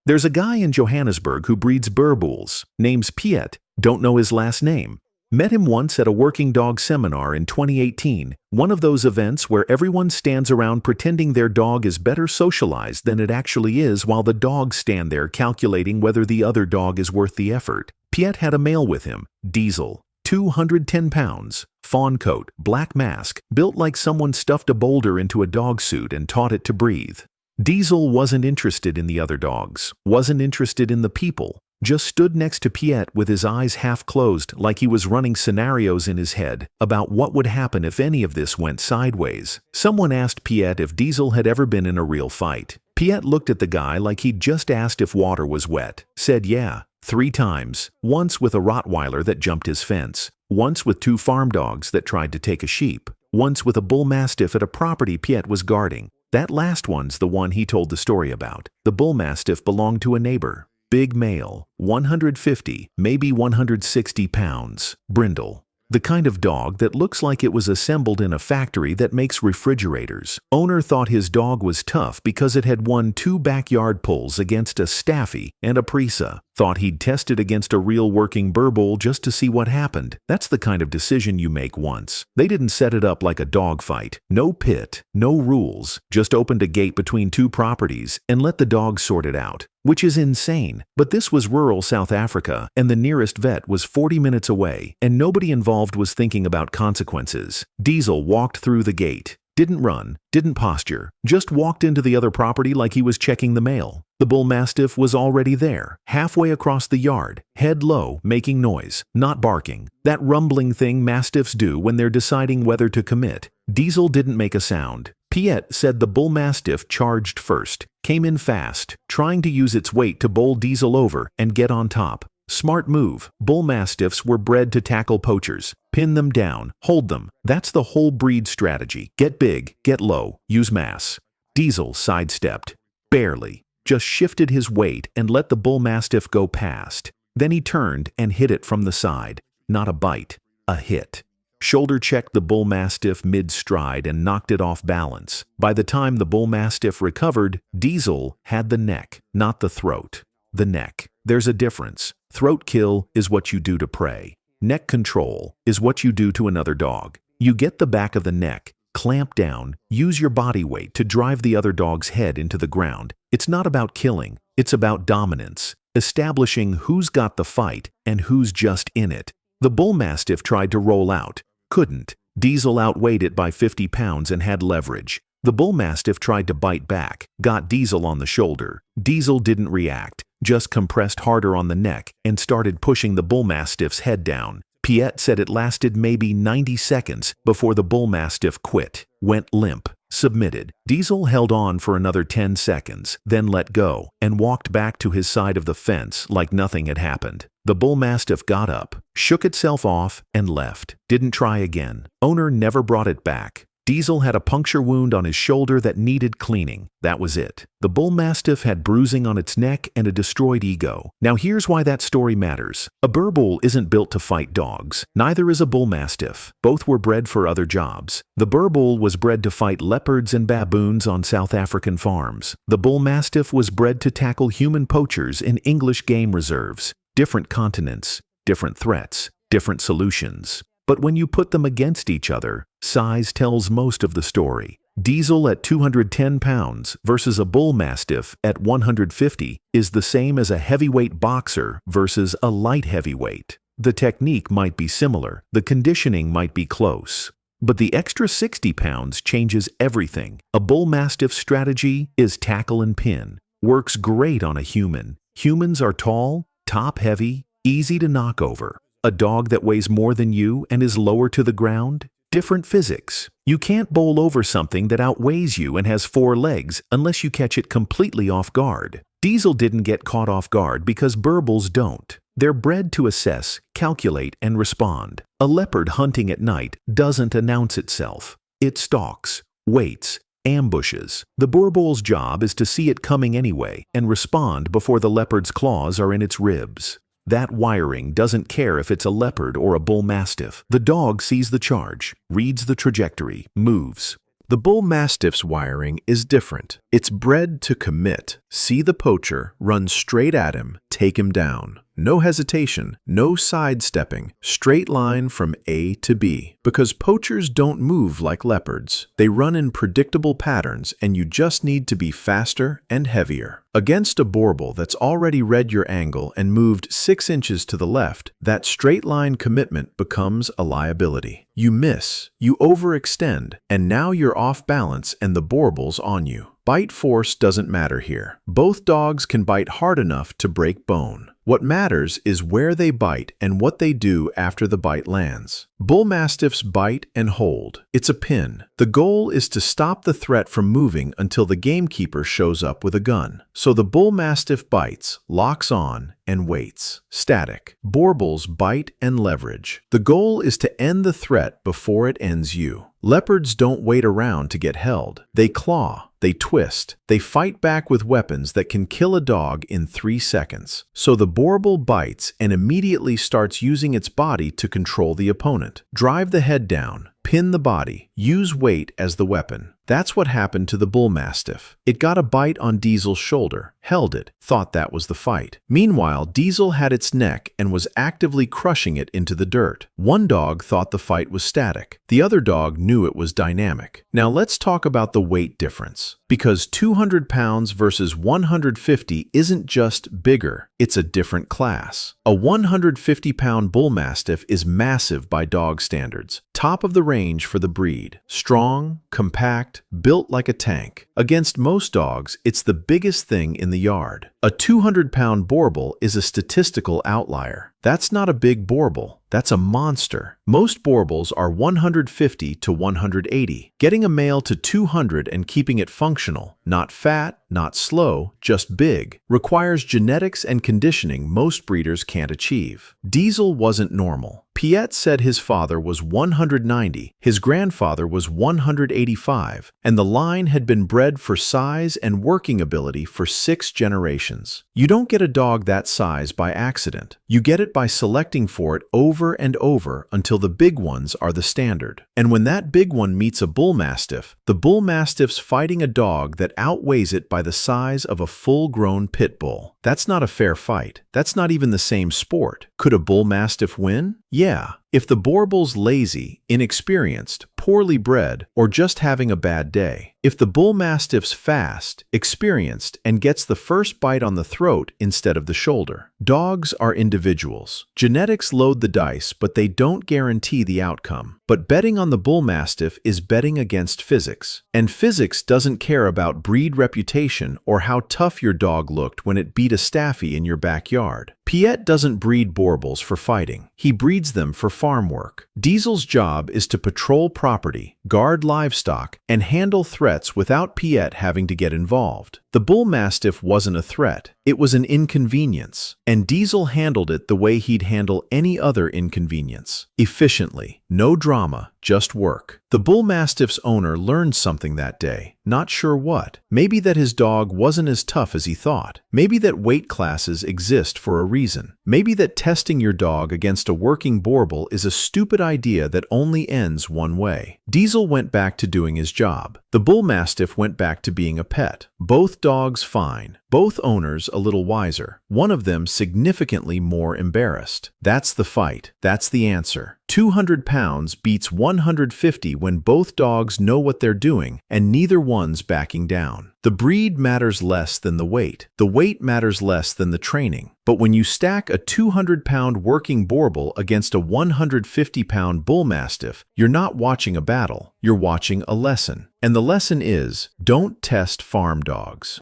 There's a guy in Johannesburg who breeds Boerboels, name's Piet, don't know his last name. Met him once at a working dog seminar in 2018, one of those events where everyone stands around pretending their dog is better socialized than it actually is while the dogs stand there calculating whether the other dog is worth the effort. Piet had a male with him, Diesel, 210 pounds, fawn coat, black mask, built like someone stuffed a boulder into a dog suit and taught it to breathe. Diesel wasn't interested in the other dogs, wasn't interested in the people, just stood next to Piet with his eyes half closed like he was running scenarios in his head about what would happen if any of this went sideways. Someone asked Piet if Diesel had ever been in a real fight. Piet looked at the guy like he'd just asked if water was wet, said yeah, 3 times, once with a Rottweiler that jumped his fence, once with 2 farm dogs that tried to take a sheep, once with a Bullmastiff at a property Piet was guarding. That last one's the one he told the story about. The Bullmastiff belonged to a neighbor. Big male, 150, maybe 160 pounds, brindle. The kind of dog that looks like it was assembled in a factory that makes refrigerators. Owner thought his dog was tough because it had won 2 backyard pulls against a Staffy and a Prisa. Thought he'd test it against a real working Boerboel just to see what happened. That's the kind of decision you make once. They didn't set it up like a dog fight. No pit, no rules. Just opened a gate between 2 properties and let the dogs sort it out. Which is insane. But this was rural South Africa, and the nearest vet was 40 minutes away, and nobody involved was thinking about consequences. Diesel walked through the gate. Didn't run, didn't posture, just walked into the other property like he was checking the mail. The Bullmastiff was already there, halfway across the yard, head low, making noise, not barking. That rumbling thing mastiffs do when they're deciding whether to commit. Diesel didn't make a sound. Piet said the Bullmastiff charged first, came in fast, trying to use its weight to bowl Diesel over and get on top. Smart move. Bullmastiffs were bred to tackle poachers. Pin them down, hold them. That's the whole breed strategy. Get big, get low, use mass. Diesel sidestepped. Barely. Just shifted his weight and let the Bullmastiff go past. Then he turned and hit it from the side. Not a bite, a hit. Shoulder checked the Bullmastiff mid-stride and knocked it off balance. By the time the Bullmastiff recovered, Diesel had the neck, not the throat. The neck. There's a difference. Throat kill is what you do to prey. Neck control is what you do to another dog. You get the back of the neck, clamp down, use your body weight to drive the other dog's head into the ground. It's not about killing, it's about dominance, establishing who's got the fight and who's just in it. The Bullmastiff tried to roll out, couldn't. Diesel outweighed it by 50 pounds and had leverage. The Bullmastiff tried to bite back, got Diesel on the shoulder. Diesel didn't react, just compressed harder on the neck and started pushing the Bullmastiff's head down. Piet said it lasted maybe 90 seconds before the Bullmastiff quit, went limp, submitted. Diesel held on for another 10 seconds, then let go and walked back to his side of the fence like nothing had happened. The Bullmastiff got up, shook itself off, and left. Didn't try again. Owner never brought it back. Diesel had a puncture wound on his shoulder that needed cleaning. That was it. The Bullmastiff had bruising on its neck and a destroyed ego. Now here's why that story matters. A Boerboel isn't built to fight dogs. Neither is a Bullmastiff. Both were bred for other jobs. The Boerboel was bred to fight leopards and baboons on South African farms. The Bullmastiff was bred to tackle human poachers in English game reserves. Different continents, different threats, different solutions. But when you put them against each other, size tells most of the story. Diesel at 210 pounds versus a Bullmastiff at 150 is the same as a heavyweight boxer versus a light heavyweight. The technique might be similar, the conditioning might be close. But the extra 60 pounds changes everything. A Bullmastiff strategy is tackle and pin. Works great on a human. Humans are tall, top-heavy, easy to knock over. A dog that weighs more than you and is lower to the ground? Different physics. You can't bowl over something that outweighs you and has 4 legs unless you catch it completely off guard. Diesel didn't get caught off guard because Boerboels don't. They're bred to assess, calculate, and respond. A leopard hunting at night doesn't announce itself. It stalks, waits, ambushes. The Boerboel's job is to see it coming anyway and respond before the leopard's claws are in its ribs. That wiring doesn't care if it's a leopard or a Bullmastiff. The dog sees the charge, reads the trajectory, moves. The Bullmastiff's wiring is different. It's bred to commit. See the poacher, run straight at him, take him down. No hesitation, no sidestepping, straight line from A to B. Because poachers don't move like leopards. They run in predictable patterns, and you just need to be faster and heavier. Against a Boerboel that's already read your angle and moved 6 inches to the left, that straight line commitment becomes a liability. You miss, you overextend, and now you're off balance and the Boerboel's on you. Bite force doesn't matter here. Both dogs can bite hard enough to break bone. What matters is where they bite and what they do after the bite lands. Bullmastiffs bite and hold. It's a pin. The goal is to stop the threat from moving until the gamekeeper shows up with a gun. So the Bullmastiff bites, locks on, and waits. Static. Boerboels bite and leverage. The goal is to end the threat before it ends you. Leopards don't wait around to get held. They claw, they twist, they fight back with weapons that can kill a dog in 3 seconds. So the Boerboel bites and immediately starts using its body to control the opponent. Drive the head down, pin the body, use weight as the weapon. That's what happened to the Bullmastiff. It got a bite on Diesel's shoulder, held it, thought that was the fight. Meanwhile, Diesel had its neck and was actively crushing it into the dirt. One dog thought the fight was static. The other dog knew it was dynamic. Now let's talk about the weight difference. Because 200 pounds versus 150 isn't just bigger, it's a different class. A 150-pound Bullmastiff is massive by dog standards. Top of the range for the breed. Strong, compact, built like a tank. Against most dogs, it's the biggest thing in the yard. A 200-pound Boerboel is a statistical outlier. That's not a big Boerboel. That's a monster. Most Boerboels are 150 to 180. Getting a male to 200 and keeping it functional, not fat, not slow, just big, requires genetics and conditioning most breeders can't achieve. Diesel wasn't normal. Piet said his father was 190, his grandfather was 185, and the line had been bred for size and working ability for 6 generations. You don't get a dog that size by accident. You get it by selecting for it over and over until the big ones are the standard. And when that big one meets a Bullmastiff, the Bullmastiff's fighting a dog that outweighs it by the size of a full-grown pit bull. That's not a fair fight. That's not even the same sport. Could a Bullmastiff win? Yeah. If the Boerboel's lazy, inexperienced, poorly bred, or just having a bad day. If the Bullmastiff's fast, experienced, and gets the first bite on the throat instead of the shoulder. Dogs are individuals. Genetics load the dice, but they don't guarantee the outcome. But betting on the Bullmastiff is betting against physics. And physics doesn't care about breed reputation or how tough your dog looked when it beat a staffy in your backyard. Piet doesn't breed Boerboels for fighting. He breeds them for farm work. Diesel's job is to patrol property, guard livestock, and handle threats without Piet having to get involved. The Bullmastiff wasn't a threat. It was an inconvenience, and Diesel handled it the way he'd handle any other inconvenience. Efficiently. No drama, just work. The Bullmastiff's owner learned something that day. Not sure what. Maybe that his dog wasn't as tough as he thought. Maybe that weight classes exist for a reason. Maybe that testing your dog against a working Boerboel is a stupid idea that only ends one way. Diesel went back to doing his job. The Bullmastiff went back to being a pet. Both dogs fine. Both owners a little wiser. One of them significantly more embarrassed. That's the fight. That's the answer. 200 pounds beats 150 when both dogs know what they're doing and neither one's backing down. The breed matters less than the weight. The weight matters less than the training. But when you stack a 200-pound working Boerboel against a 150-pound Bullmastiff, you're not watching a battle. You're watching a lesson. And the lesson is, don't test farm dogs.